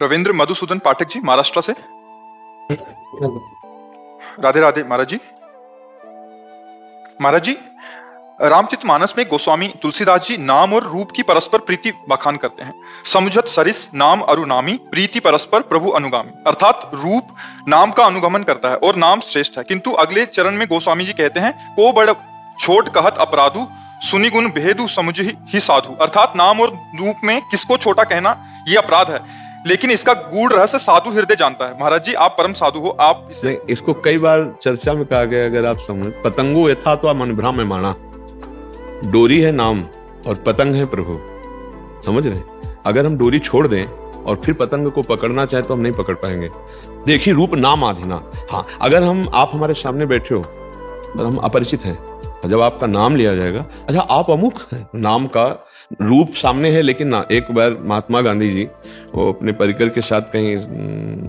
रविंद्र मधुसूदन पाठक जी महाराष्ट्र से। राधे राधे महाराज जी। महाराज जी, रामचरितमानस में गोस्वामी तुलसीदास जी नाम और रूप की परस्पर प्रीति बखान करते हैं। समुझत सरिस नाम अरुनामी, प्रीति परस्पर प्रभु अनुगामी। अर्थात रूप नाम का अनुगमन करता है और नाम श्रेष्ठ है। किंतु अगले चरण में गोस्वामी जी कहते हैं, को बड़ छोट कहत अपराधु, सुनि गुण भेदु समझ ही साधु। अर्थात नाम और रूप में किसको छोटा कहना ये अपराध है, लेकिन इसका गूढ़ रहस्य साधु हृदय जानता है। महाराज जी, आप परम साधु हो। आप इसको कई बार चर्चा में कहा गया, अगर आप समझ, पतंगो यथा तो मन भ्रम में माना। डोरी है नाम और पतंग है प्रभु, समझ रहे हैं? अगर हम डोरी छोड़ दें और फिर पतंग को पकड़ना चाहे तो हम नहीं पकड़ पाएंगे। देखिए, रूप नाम आधीना। हाँ, अगर आप हमारे सामने बैठे हो और हम अपरिचित हैं, जब आपका नाम लिया जाएगा, अच्छा आप अमुक हैं, नाम का रूप सामने है लेकिन ना। एक बार महात्मा गांधी जी वो अपने परिकर के साथ कहीं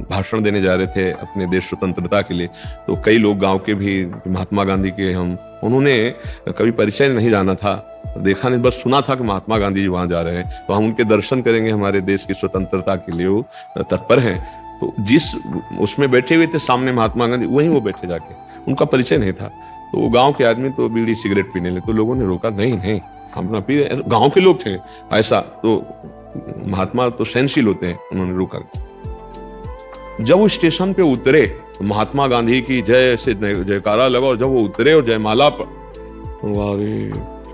भाषण देने जा रहे थे अपने देश स्वतंत्रता के लिए, तो कई लोग गांव के भी महात्मा गांधी के उन्होंने कभी परिचय नहीं जाना था, देखा नहीं, बस सुना था कि महात्मा गांधी जी वहां जा रहे हैं, तो हम उनके दर्शन करेंगे, हमारे देश की स्वतंत्रता के लिए वो तत्पर हैं। तो जिस उसमें बैठे हुए थे सामने महात्मा गांधी, वहीं वो बैठे जाके, उनका परिचय नहीं था। तो वो गांव के आदमी तो बीड़ी सिगरेट पीने लगे, तो लोगों ने रोका, नहीं नहीं हम ना पी, गांव के लोग थे ऐसा। तो महात्मा तो सहनशील होते हैं, उन्होंने रोका। जब वो स्टेशन पे उतरे तो महात्मा गांधी की जय से जयकारा लगा, और जब वो उतरे और जयमाला पर,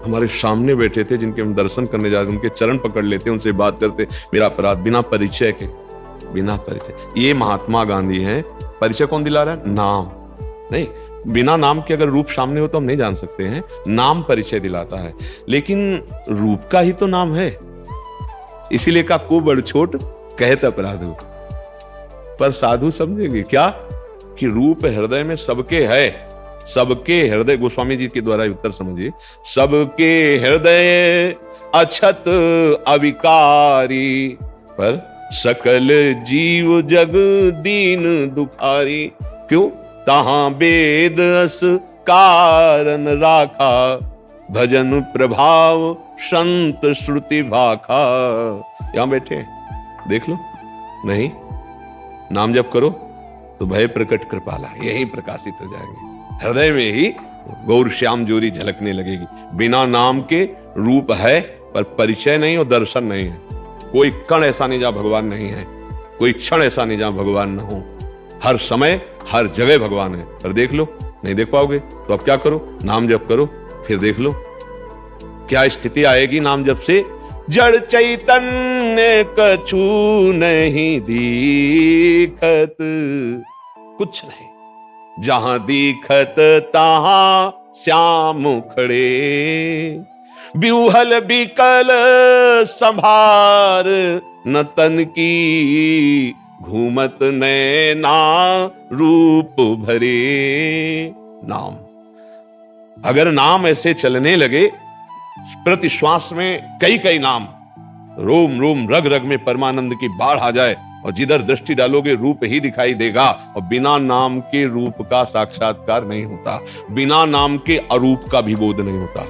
हमारे सामने बैठे थे जिनके हम दर्शन करने जा रहे थे, उनके चरण पकड़ लेते, उनसे बात करते, मेरा अपराध, बिना परिचय के, बिना परिचय। ये महात्मा गांधी हैं। परिचय कौन दिला रहा है? नाम नहीं। बिना नाम के अगर रूप सामने हो तो हम नहीं जान सकते हैं, नाम परिचय दिलाता है। लेकिन रूप का ही तो नाम है, इसीलिए का को बड़ छोट कहत अपराधु। पर साधु समझेंगे क्या कि रूप हृदय में सबके है, सबके हृदय, गोस्वामी जी के द्वारा उत्तर समझिए, सबके हृदय अछत अविकारी, पर सकल जीव जग दीन दुखारी। क्यों? तहां वेद अस कारण राखा, भजन प्रभाव संत श्रुति भाखा। यहां बैठे देख लो, नहीं नाम जप करो तो भय प्रकट कृपाला, यही प्रकाशित हो जाएंगे। हृदय में ही गौर श्याम ज्योति झलकने लगेगी। बिना नाम के रूप है पर परिचय नहीं और दर्शन नहीं है। कोई कण ऐसा नहीं जहां भगवान नहीं है, कोई क्षण ऐसा नहीं जहां भगवान न हो। हर समय हर जगह भगवान है, पर देख लो, नहीं देख पाओगे तो अब क्या करो? नाम जप करो, फिर देख लो क्या स्थिति आएगी नाम जप से। जड़ चैतन्य कछु नहीं दीखत, कुछ नहीं, जहां दीखत तहां श्याम खड़े। ब्यूहल बिकल संभार न तन की, घूमत नैना रूप भरे। नाम, अगर नाम ऐसे चलने लगे, प्रति श्वास में कई कई नाम, रोम रोम रग रग में परमानंद की बाढ़ आ जाए, और जिधर दृष्टि डालोगे रूप ही दिखाई देगा। और बिना नाम के रूप का साक्षात्कार नहीं होता, बिना नाम के अरूप का भी बोध नहीं होता।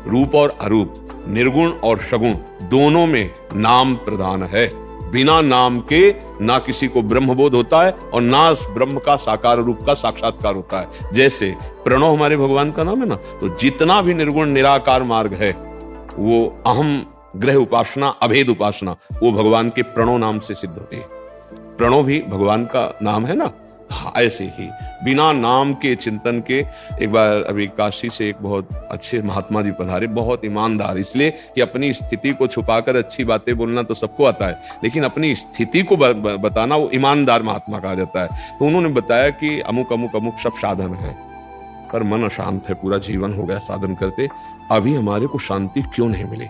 रूप और अरूप, निर्गुण और सगुण, दोनों में नाम प्रधान है। बिना नाम के ना किसी को ब्रह्म बोध होता है और ना ब्रह्म का साकार रूप का साक्षात्कार होता है। जैसे प्रणव हमारे भगवान का नाम है ना, तो जितना भी निर्गुण निराकार मार्ग है, वो अहम ग्रह उपासना, अभेद उपासना, वो भगवान के प्रणव नाम से सिद्ध होती है। प्रणव भी भगवान का नाम है ना। हाँ, ऐसे ही बिना नाम के चिंतन के। एक बार अभी काशी से एक बहुत अच्छे महात्मा जी पधारे, बहुत ईमानदार, इसलिए कि अपनी स्थिति को छुपाकर अच्छी बातें बोलना तो सबको आता है, लेकिन अपनी स्थिति को बताना वो ईमानदार महात्मा कहा जाता है। तो उन्होंने बताया कि अमुक अमुक अमुक सब साधन है, पर मन अशांत है, पूरा जीवन हो गया साधन करते, अभी हमारे को शांति क्यों नहीं मिली।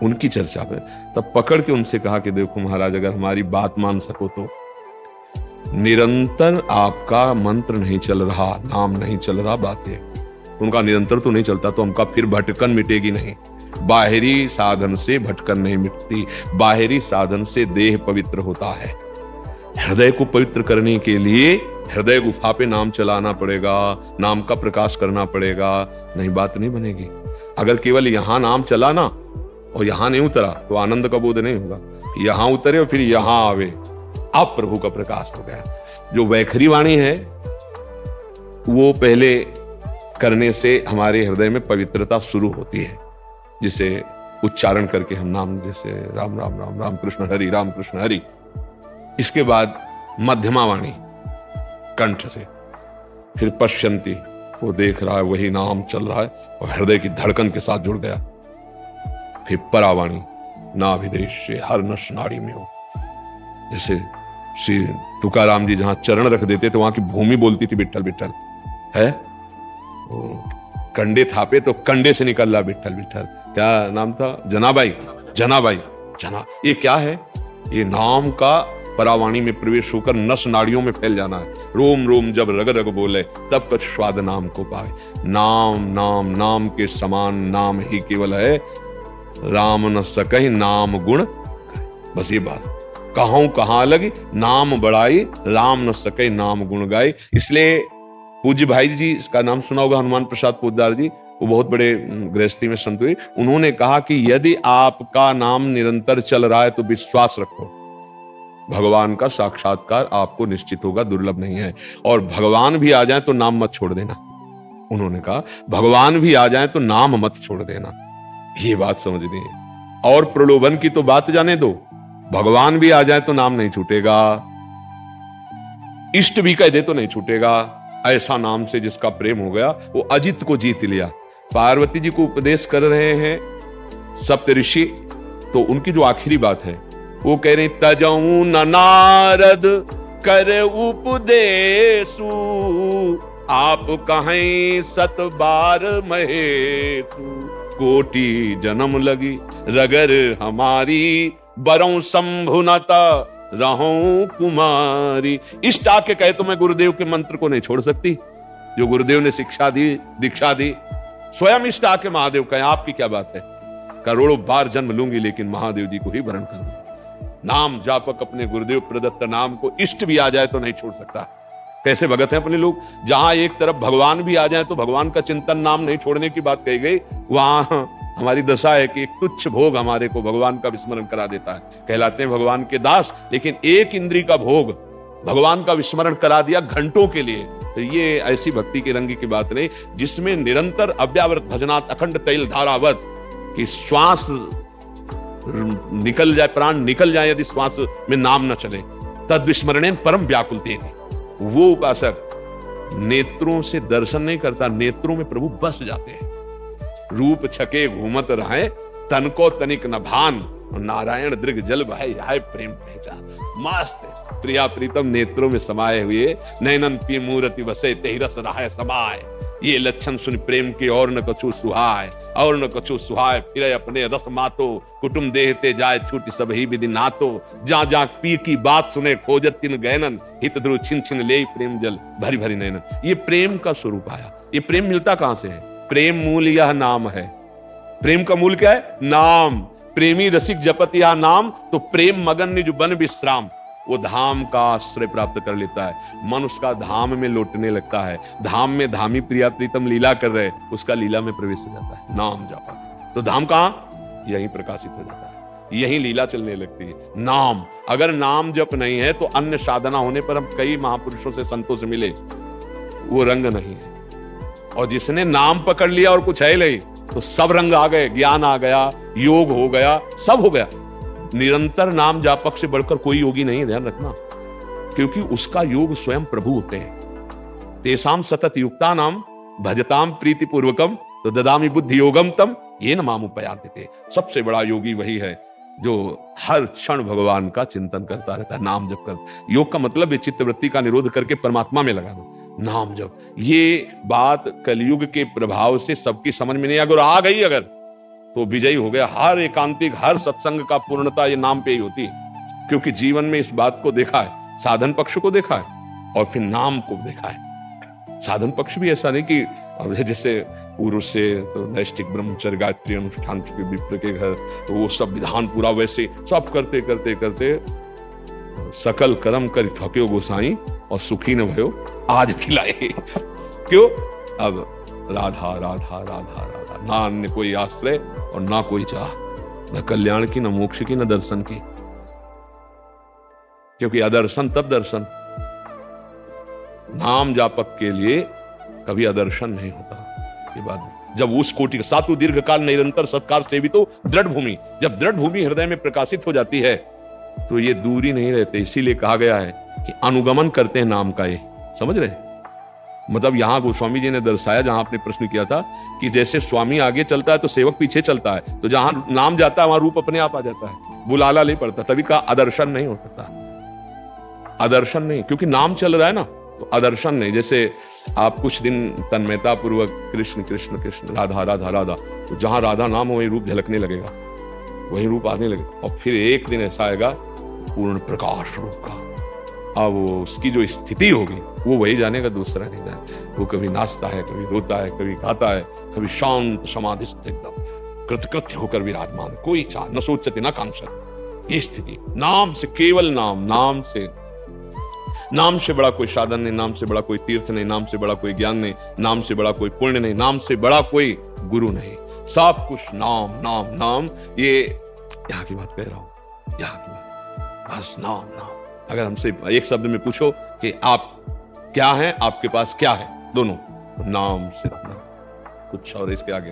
उनकी चर्चा में तब पकड़ के उनसे कहा कि देखो महाराज, अगर हमारी बात मान सको तो निरंतर आपका मंत्र नहीं चल रहा, नाम नहीं चल रहा, बातें उनका निरंतर तो नहीं चलता, तो हमका फिर भटकन मिटेगी नहीं। बाहरी साधन से भटकन नहीं मिटती, बाहरी साधन से देह पवित्र होता है। हृदय को पवित्र करने के लिए हृदय गुफा पे नाम चलाना पड़ेगा, नाम का प्रकाश करना पड़ेगा, नहीं बात नहीं बनेगी। अगर केवल यहां नाम चला ना और यहां नहीं उतरा तो आनंद का बोध नहीं होगा। यहां उतरे और फिर यहां आवे, अब प्रभु का प्रकाश हो गया। जो वैखरी वाणी है वो पहले करने से हमारे हृदय में पवित्रता शुरू होती है, जिसे उच्चारण करके हम नाम, जैसे राम राम राम राम कृष्ण हरि राम कृष्ण हरि। इसके बाद मध्यमा वाणी कंठ से, फिर पश्यंती, वो देख रहा है वही नाम चल रहा है और हृदय की धड़कन के साथ जुड़ गया। फिर परावाणी, नाभिदेश से हर नस नाड़ी में हो। जैसे श्री तुकाराम जी जहां चरण रख देते तो वहां की भूमि बोलती थी विठ्ठल विठ्ठल है। कंडे थापे तो कंडे से निकल रहा विठ्ठल विठ्ठल। क्या नाम था? जनाबाई, जनाबाई, जना। ये क्या है? ये नाम का परावाणी में प्रवेश होकर नस नाड़ियों में फैल जाना है। रोम रोम जब रग रग बोले तब कुछ स्वाद नाम को पाए। नाम नाम नाम के समान नाम ही केवल है, राम न सकहि नाम गुण। बस ये बात, कहूं कहां अलग नाम बड़ाई, राम न सके नाम गुण गाई। इसलिए पूज्य भाई जी, इसका नाम सुना होगा, हनुमान प्रसाद पोद्दार जी, वो बहुत बड़े गृहस्थी में संत हुए। उन्होंने कहा कि यदि आपका नाम निरंतर चल रहा है तो विश्वास रखो, भगवान का साक्षात्कार आपको निश्चित होगा, दुर्लभ नहीं है। और भगवान भी आ जाए तो नाम मत छोड़ देना। उन्होंने कहा भगवान भी आ जाए तो नाम मत छोड़ देना। ये बात समझनी है। और प्रलोभन की तो बात जाने दो, भगवान भी आ जाए तो नाम नहीं छूटेगा, इष्ट भी कह दे तो नहीं छूटेगा। ऐसा नाम से जिसका प्रेम हो गया वो अजित को जीत लिया। पार्वती जी को उपदेश कर रहे हैं सप्त ऋषि, तो उनकी जो आखिरी बात है वो कह रहे, तजऊ न नारद कर उपदेशु, आप कहें सत बार महेतु, कोटि जन्म लगी रगर हमारी, बरौ शंभुनता रहूं कुमारी। इष्ट आके कहे तो मैं गुरुदेव के मंत्र को नहीं छोड़ सकती, जो गुरुदेव ने शिक्षा दी, दीक्षा दी। स्वयं इष्ट आके महादेव कहे आपकी क्या बात है, करोड़ों बार जन्म लूंगी लेकिन महादेव जी को ही वरण करूंगी। नाम जापक अपने गुरुदेव प्रदत्त नाम को इष्ट भी आ जाए तो नहीं छोड़ सकता। कैसे भगत हैं अपने लोग, जहां एक तरफ भगवान भी आ जाए तो भगवान का चिंतन, नाम नहीं छोड़ने की बात कही गई, वहां हमारी दशा है कि एक तुच्छ भोग हमारे को भगवान का विस्मरण करा देता है। कहलाते हैं भगवान के दास, लेकिन एक इंद्री का भोग भगवान का विस्मरण करा दिया घंटों के लिए। तो ये ऐसी भक्ति के रंग की बात नहीं, जिसमें निरंतर अव्यावृत भजनात् अखंड तैल धारावत कि श्वास निकल जाए, प्राण निकल जाए, यदि श्वास में नाम न चले, तद विस्मरणेन परम व्याकुल तेति। वो उपासक नेत्रों से दर्शन नहीं करता, नेत्रों में प्रभु बस जाते हैं। रूप छके घूमत रहे, तन को तनिक न भान, नारायण दृग जल भाई आए प्रेम पहचान। मस्त प्रिया प्रीतम नेत्रों में समाये हुए, नैनन पी मूर्ति बसे तेहि रस रहाय समाये। ये लक्षण सुन प्रेम के और न कछु सुहाय, और न कछु सुहाय, फिर अपने रस मातो, कुटुम देहते जाए छूटी सब ही विधि नातो। जा जा पी की बात सुने खोजत तिन गैनन, हित ध्रुव छिन छिन ले प्रेम जल भरी भरी नैनन। ये प्रेम का स्वरूप आया। ये प्रेम मिलता कहां से है? प्रेम मूल यह नाम है। प्रेम का मूल क्या है? नाम। प्रेमी रसिक जपत यह नाम, तो प्रेम मगन निज बन विश्राम। वो धाम का आश्रय प्राप्त कर लेता है, मन उसका धाम में लौटने लगता है। धाम में धामी प्रिया प्रीतम लीला कर रहे, उसका लीला में प्रवेश हो जाता है। नाम जपा तो धाम कहां? यहीं प्रकाशित हो जाता है, यहीं लीला चलने लगती है। नाम, अगर नाम जप नहीं है तो अन्य साधना होने पर हम कई महापुरुषों से संतों से मिले, वो रंग नहीं है। और जिसने नाम पकड़ लिया और कुछ है नहीं, तो सब रंग आ गए, ज्ञान आ गया, योग हो गया, सब हो गया। निरंतर नाम जापक से बढ़कर कोई योगी नहीं है, ध्यान रखना, क्योंकि उसका योग स्वयं प्रभु होते हैं। तेसाम सतत युक्ता नाम भजताम प्रीति पूर्वकम, तो ददामी बुद्धि योगम तम ये न मामुपयान्ति थे। सबसे बड़ा योगी वही है जो हर क्षण भगवान का चिंतन करता रहता है, नाम जप कर। योग का मतलब है चित्तवृत्ति का निरोध करके परमात्मा में लगाना, नाम जप। ये बात कलयुग के प्रभाव से सबकी समझ में नहीं, अगर आ गई अगर तो विजयी हो गया। हर एकांतिक, हर सत्संग का पूर्णता ये नाम पे ही होती है, क्योंकि जीवन में इस बात को देखा है, साधन पक्ष को देखा है और फिर नाम को देखा है। साधन पक्ष भी ऐसा नहीं कि जैसे पूर्व से तो नैष्ठिक ब्रह्मचर्य गायत्री अनुष्ठान विप्र के घर, तो वो सब विधान पूरा वैसे सब करते करते करते सकल कर्म कर थक्यो गोसाई और सुखी न भयो आज खिलाए। क्यों? अब राधा राधा राधा राधा, ना अन्य कोई आश्रय और ना कोई चाह, न कल्याण की, न मोक्ष की, न दर्शन की। क्योंकि अदर्शन तब दर्शन। नाम जापक के लिए कभी अदर्शन नहीं होता। ये बात जब उस कोटि का सातु दीर्घकाल निरंतर सत्कार सेवितो दृढ़ भूमि, जब दृढ़ भूमि हृदय में प्रकाशित हो जाती है तो ये दूरी नहीं रहते। इसीलिए कहा गया है कि अनुगमन करते हैं नाम का। ये समझ रहे? मतलब यहां गोस्वामी जी ने दर्शाया, जहां आपने प्रश्न किया था कि जैसे स्वामी आगे चलता है तो सेवक पीछे चलता है, तो जहां नाम जाता है वहां रूप अपने आप आ जाता है, बुलाला नहीं पड़ता। तभी का आदर्शन नहीं हो सकता। आदर्शन नहीं, क्योंकि नाम चल रहा है ना, तो आदर्शन नहीं। जैसे आप कुछ दिन तन्मयता पूर्वक कृष्ण कृष्ण कृष्ण राधा राधा राधा, तो जहां राधा नाम हो वही रूप झलकने लगेगा, वही रूप आने लगेगा। और फिर एक दिन ऐसा आएगा पूर्ण प्रकाश रूप का। अब वो उसकी जो स्थिति होगी वो वही जानेगा, दूसरा नहीं जाने। वो कभी नाचता है, कभी रोता है, कभी गाता है, कभी शांत समाधिस्थ एकदम कृतकृत्य होकर विराजमान, कोई इच्छा न सोचते न कांक्षते। ये स्थिति नाम से, केवल नाम, नाम से। नाम से बड़ा कोई साधन नहीं, नाम से बड़ा कोई तीर्थ नहीं, नाम से बड़ा कोई ज्ञान नहीं, नाम से बड़ा कोई पुण्य नहीं, नाम से बड़ा कोई गुरु नहीं। सब कुछ नाम नाम नाम। ये यहाँ की बात कह रहा हूं, यहाँ की बात, बस नाम नाम। अगर हमसे एक शब्द में पूछो कि आप क्या हैं, आपके पास क्या है, दोनों, नाम सिर्फ नाम, कुछ और इसके आगे